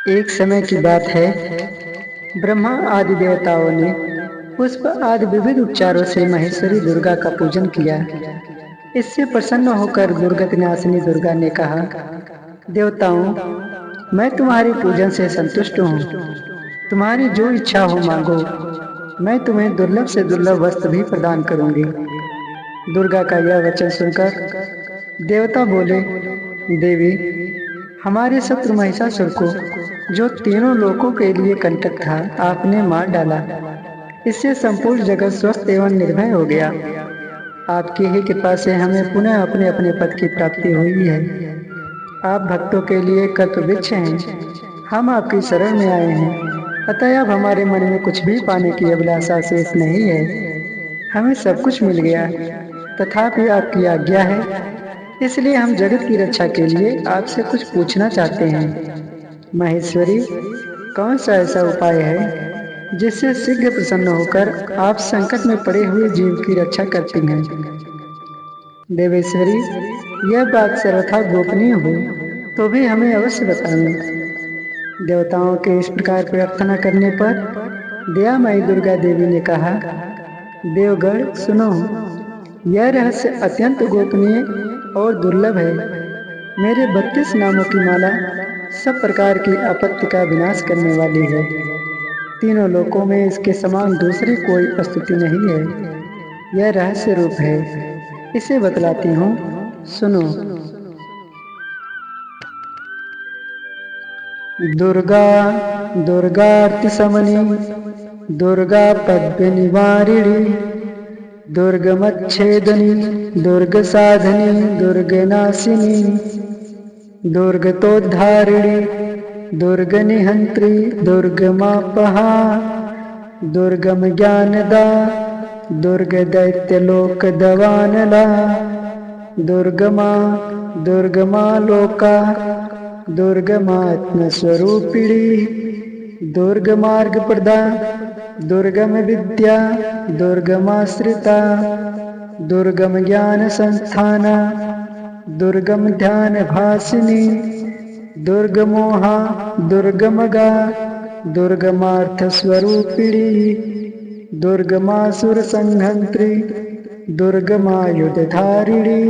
एक समय की बात है, ब्रह्मा आदि देवताओं ने पुष्प आदि विविध उपचारों से महेश्वरी दुर्गा का पूजन किया। इससे प्रसन्न होकर दुर्गत नाशिनी दुर्गा ने कहा, देवताओं, मैं तुम्हारी पूजन से संतुष्ट हूँ। तुम्हारी जो इच्छा हो मांगो, मैं तुम्हें दुर्लभ से दुर्लभ वस्त्र भी प्रदान करूंगी। दुर्गा का यह वचन सुनकर देवता बोले, देवी, हमारे शत्रु महिषासुर को, जो तीनों लोकों के लिए कंटक था, आपने मार डाला। इससे संपूर्ण जगत स्वस्थ एवं निर्भय हो गया। आपकी ही कृपा से हमें पुनः अपने अपने पद की प्राप्ति हुई है। आप भक्तों के लिए कल्पवृक्ष हैं। हम आपकी शरण में आए हैं, अतः अब हमारे मन में कुछ भी पाने की अभिलाषा शेष नहीं है। हमें सब कुछ मिल गया, तथापि आपकी आज्ञा है, इसलिए हम जगत की रक्षा के लिए आपसे कुछ पूछना चाहते हैं। महेश्वरी, कौन सा ऐसा उपाय है जिससे शीघ्र प्रसन्न होकर आप संकट में पड़े हुए जीव की रक्षा करती हैं? देवेश्वरी, यह बात सर्वथा गोपनीय हो तो भी हमें अवश्य बताएं। देवताओं के इस प्रकार प्रार्थना करने पर दयामयी दुर्गा देवी ने कहा, देवगण सुनो, यह रहस्य अत्यंत गोपनीय और दुर्लभ है। मेरे 32 नामों की माला सब प्रकार की आपत्ति का विनाश करने वाली है। तीनों लोकों में इसके समान दूसरी कोई स्तुति नहीं है। यह रहस्य रूप है, इसे बतलाती हूँ, सुनो। दुर्गा दुर्गार्तिशमनी, दुर्गा पद्य निवारिणी, दुर्गमच्छेदनी, दुर्गसाधनी, दुर्गनाशिनी, दुर्गतोद्धारिणी, दुर्गनिहंत्री, दुर्गमापहा, दुर्गम ज्ञानदा, दुर्गदैत्यलोकदवानला, दुर्गमा दुर्गमालोका, दुर्गमात्मस्वरूपिणी, दुर्गमार्गप्रदा, दुर्गम विद्या, दुर्गमाश्रिता, दुर्गम ज्ञान संस्थाना, दुर्गम ध्यान भासिनी, दुर्गमोहा, दुर्गमगा, दुर्गमार्थ स्वरूपिणी, दुर्गमासुर संहंत्री, दुर्गमायुधधारिणी,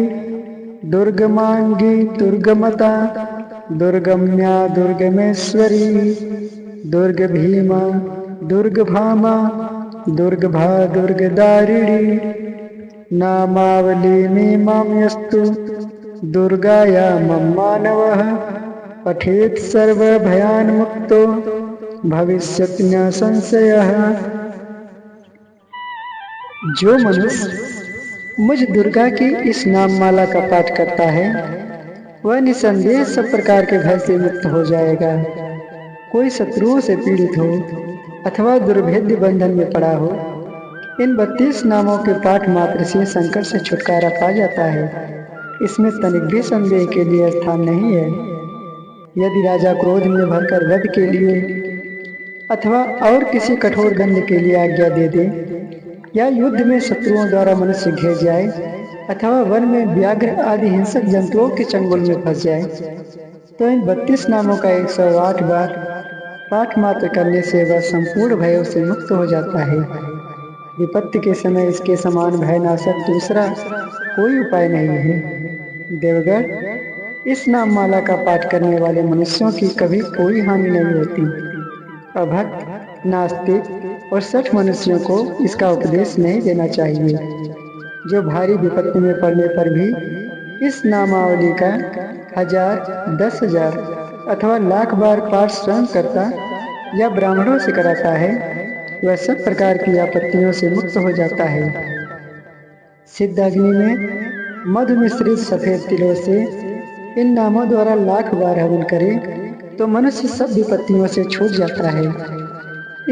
दुर्गमांगी, दुर्गमता, दुर्गम्या, दुर्गमेश्वरी, दुर्ग भीमा, दुर्गभामा, दुर्गभा, दुर्गदारिणी, नामावली में माम्यस्तु दुर्गाया मम मानवः, पठेत सर्वभयान मुक्तो भविष्यति न संशयः। जो मनुष्य मुझ दुर्गा की इस नाम माला का पाठ करता है, वह निसंदेह सब प्रकार के भय से मुक्त हो जाएगा। कोई शत्रुओं से पीड़ित हो अथवा दुर्भेद्य बंधन में पड़ा हो, इन 32 नामों के पाठ मात्र से संकट से छुटकारा पा जाता है। इसमें तनिक भी संदेह के लिए स्थान नहीं है। यदि राजा क्रोध में भरकर वध के लिए अथवा और किसी कठोर दंड के लिए आज्ञा दे दे, या युद्ध में शत्रुओं द्वारा मनुष्य घिर जाए, अथवा वन में व्याघ्र आदि हिंसक जंतुओं के चंगुल में फंस जाए, तो इन 32 नामों का 108 बार पाठ मात्र करने से वह संपूर्ण भयों से मुक्त हो जाता है। विपत्ति के समय इसके समान भयनाशक दूसरा कोई उपाय नहीं है। देवगण, इस नाम माला का पाठ करने वाले मनुष्यों की कभी कोई हानि नहीं होती। अभक्त, नास्तिक और सठ मनुष्यों को इसका उपदेश नहीं देना चाहिए। जो भारी विपत्ति में पड़ने पर भी इस नामावली का 1000, 10,000 अथवा लाख बार पाठ स्वयं करता या ब्राह्मणों से कराता है, वह सब प्रकार की आपत्तियों से मुक्त हो जाता है। सिद्ध अग्नि में मधु मिश्रित सफेद तिलों से इन नामों द्वारा लाख बार हवन करे तो मनुष्य सब विपत्तियों से छूट जाता है।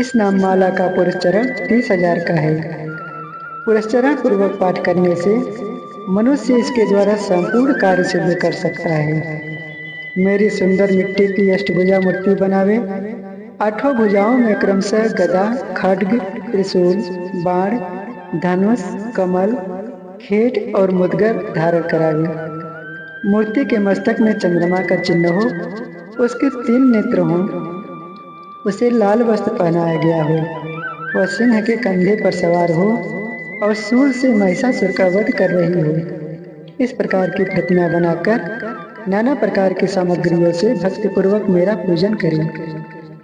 इस नाम माला का पुरस्चरण 30,000 का है। पुरस्चरण पूर्वक पाठ करने से मनुष्य इसके द्वारा संपूर्ण कार्य सिद्ध कर सकता है। मेरी सुंदर मिट्टी की अष्टभुजा मूर्ति बनावे, 8 भुजाओं में क्रमशः गदा, खड्ग, त्रिशूल, बाण, धनुष, कमल, खेट और मुद्गर धारण करावे। मूर्ति के मस्तक में चंद्रमा का चिन्ह हो, उसके 3 नेत्र हों, उसे लाल वस्त्र पहनाया गया हो, वह सिंह के कंधे पर सवार हो और सूल से महिषासुर का वध कर रही हो। इस प्रकार की प्रतिमा बनाकर नाना प्रकार की सामग्रियों से भक्तिपूर्वक मेरा पूजन करें।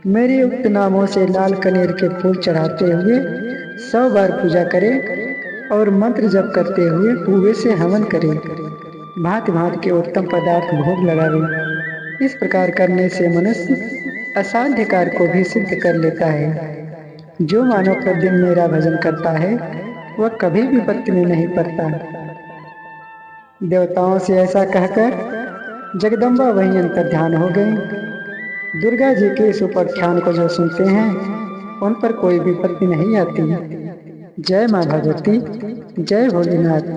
मेरे उक्त नामों से लाल कनेर के फूल चढ़ाते हुए 100 बार पूजा करें और मंत्र जप करते हुए पूवे से हवन करें। भांति भांति के उत्तम पदार्थ भोग लगावे। इस प्रकार करने से मनुष्य असाध्य कार्य को भी सिद्ध कर लेता है। जो मानव प्रतिदिन मेरा भजन करता है वह कभी विपत्ति में नहीं पड़ता। देवताओं से ऐसा कहकर जगदम्बा वहीं अंतर ध्यान हो गई। दुर्गा जी के इस उपाख्यान को जो सुनते हैं उन पर कोई विपत्ति नहीं आती। जय मां भगवती, जय भोलेनाथ।